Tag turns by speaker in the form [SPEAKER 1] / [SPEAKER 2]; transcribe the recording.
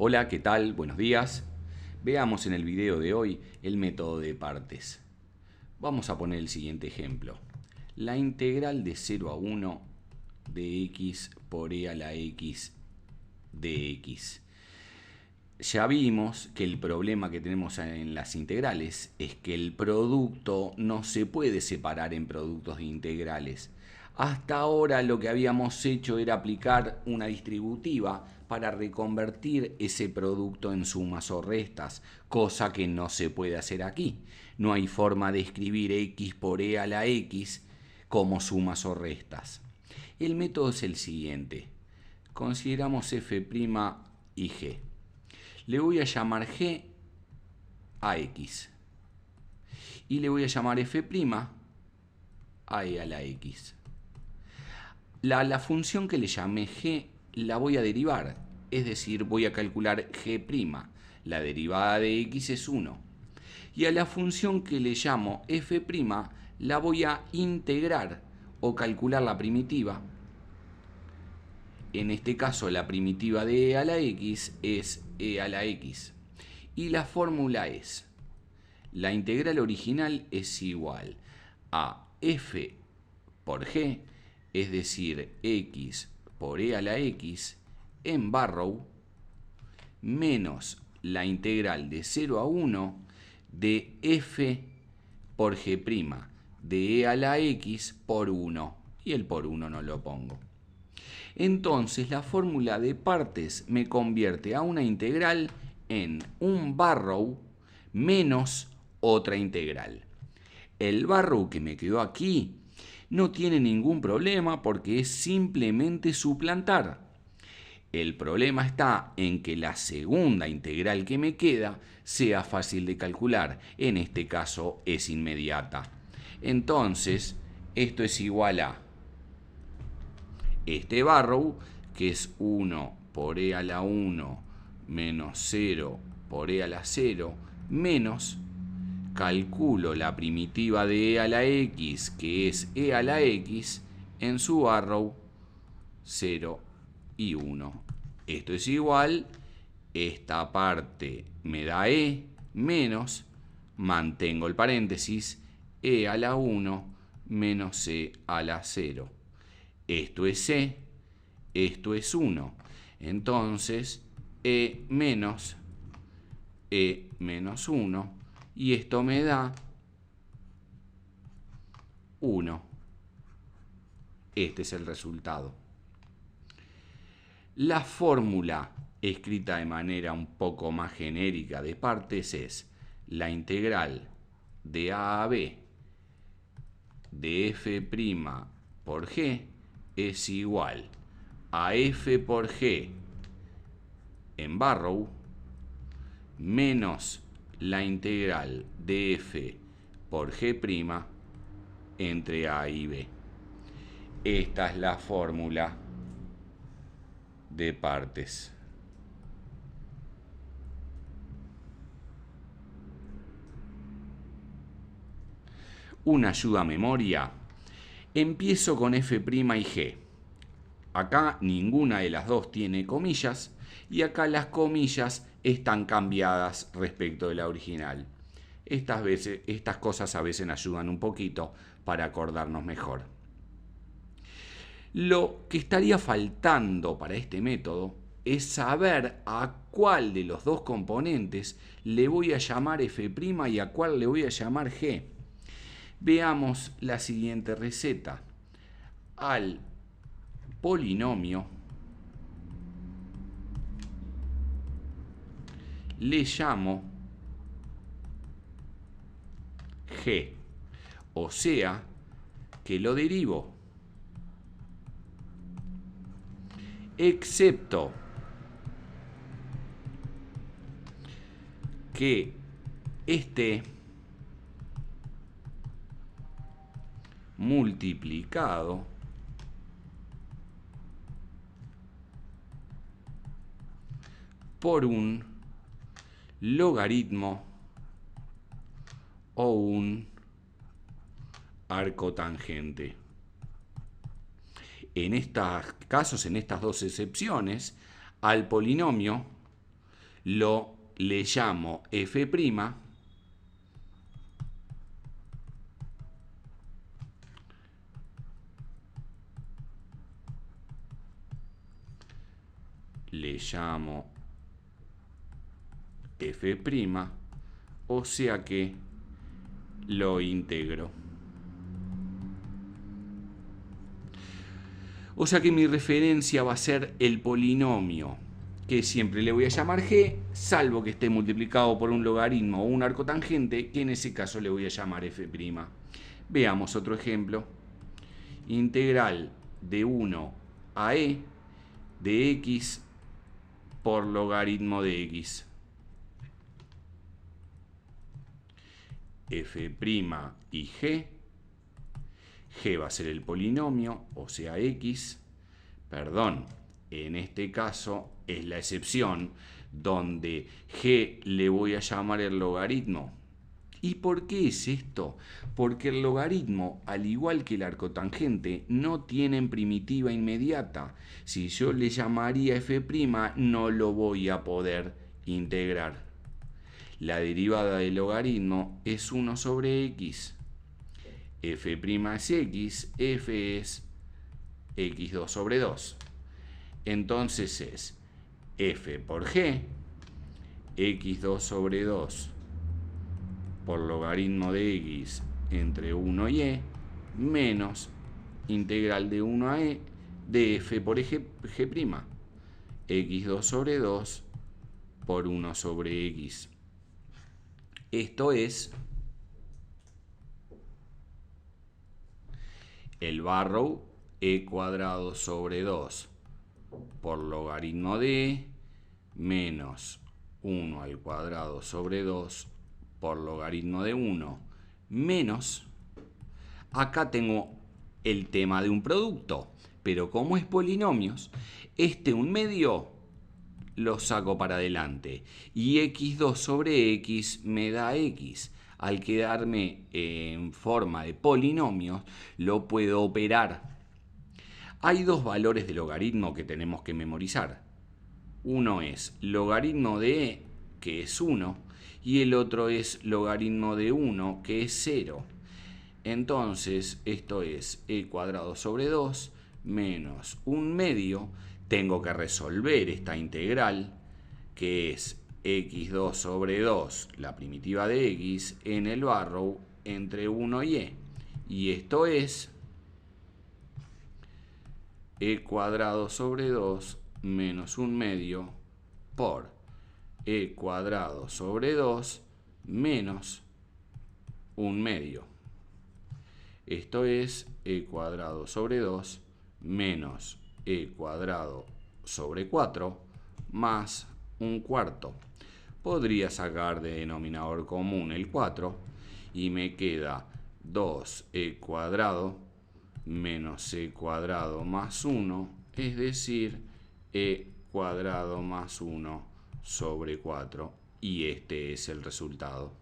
[SPEAKER 1] Hola, ¿qué tal? Buenos días. Veamos en el video de hoy el método de partes. Vamos a poner el siguiente ejemplo. La integral de 0 a 1 de x por e a la x de x. Ya vimos que el problema que tenemos en las integrales es que el producto no se puede separar en productos de integrales. Hasta ahora lo que habíamos hecho era aplicar una distributiva para reconvertir ese producto en sumas o restas, cosa que no se puede hacer aquí. No hay forma de escribir x por e a la x como sumas o restas. El método es el siguiente. Consideramos f' y g. Le voy a llamar g a x y le voy a llamar f' a e a la x. La función que le llamé g la voy a derivar, es decir, voy a calcular g'. La derivada de x es 1. Y a la función que le llamo f' la voy a integrar o calcular la primitiva. En este caso la primitiva de e a la x es e a la x. Y la fórmula es, la integral original es igual a f por g, es decir, x por e a la x en barrow, menos la integral de 0 a 1 de f por g' de e a la x por 1. Y el por 1 no lo pongo. Entonces la fórmula de partes me convierte a una integral en un barrow menos otra integral. El barrow que me quedó aquí no tiene ningún problema porque es simplemente suplantar. El problema está en que la segunda integral que me queda sea fácil de calcular. En este caso es inmediata. Entonces, esto es igual a este barrow, que es 1 por e a la 1 menos 0 por e a la 0, menos, calculo la primitiva de e a la x, que es e a la x, en su barrow 0 y 1. Esto es igual, esta parte me da e, menos, mantengo el paréntesis, e a la 1 menos e a la 0. Esto es e, esto es 1. Entonces, e menos 1, y esto me da 1. Este es el resultado. La fórmula escrita de manera un poco más genérica de partes es la integral de a b de f' por g es igual a f por g en barrow menos la integral de f por g' entre a y b. Esta es la fórmula de partes. Una ayuda a memoria. Empiezo con f' y g. Acá ninguna de las dos tiene comillas y acá las comillas están cambiadas respecto de la original. Estas cosas a veces ayudan un poquito para acordarnos mejor. Lo que estaría faltando para este método es saber a cuál de los dos componentes le voy a llamar f' y a cuál le voy a llamar g. Veamos la siguiente receta. Al polinomio le llamo g, o sea que lo derivo, excepto que esté multiplicado por un logaritmo o un arco tangente. En estos casos, en estas dos excepciones, al polinomio le llamo f', le llamo f', o sea que lo integro. O sea que mi referencia va a ser el polinomio, que siempre le voy a llamar g, salvo que esté multiplicado por un logaritmo o un arcotangente, que en ese caso le voy a llamar f'. Veamos otro ejemplo. Integral de 1 a e de x por logaritmo de x. F' y g. G va a ser el polinomio, o sea x. Perdón, en este caso es la excepción, donde g le voy a llamar el logaritmo. ¿Y por qué es esto? Porque el logaritmo, al igual que el arcotangente, no tienen primitiva inmediata. Si yo le llamaría f', no lo voy a poder integrar. La derivada del logaritmo es 1 sobre x. F' es x, f es x2 sobre 2. Entonces es f por g, x2 sobre 2 por logaritmo de x entre 1 y e, menos integral de 1 a e de f por g', x2 sobre 2 por 1 sobre x. Esto es el barrow e cuadrado sobre 2 por logaritmo de e menos 1 al cuadrado sobre 2 por logaritmo de 1 menos, acá tengo el tema de un producto, pero como es polinomios, un medio lo saco para adelante y x2 sobre x me da x. Al quedarme en forma de polinomios, lo puedo operar. Hay dos valores de logaritmo que tenemos que memorizar. Uno es logaritmo de e, que es 1, y el otro es logaritmo de 1, que es 0. Entonces, esto es e cuadrado sobre 2 menos 1 medio. Tengo que resolver esta integral, que es x2 sobre 2, la primitiva de x, en el barrow entre 1 y e. Y esto es e cuadrado sobre 2 menos 1 medio por e cuadrado sobre 2 menos 1 medio. Esto es e cuadrado sobre 2 menos e cuadrado sobre 4 más 1 cuarto. Podría sacar de denominador común el 4 y me queda 2e cuadrado menos e cuadrado más 1, es decir, e cuadrado más 1 sobre 4. Y este es el resultado.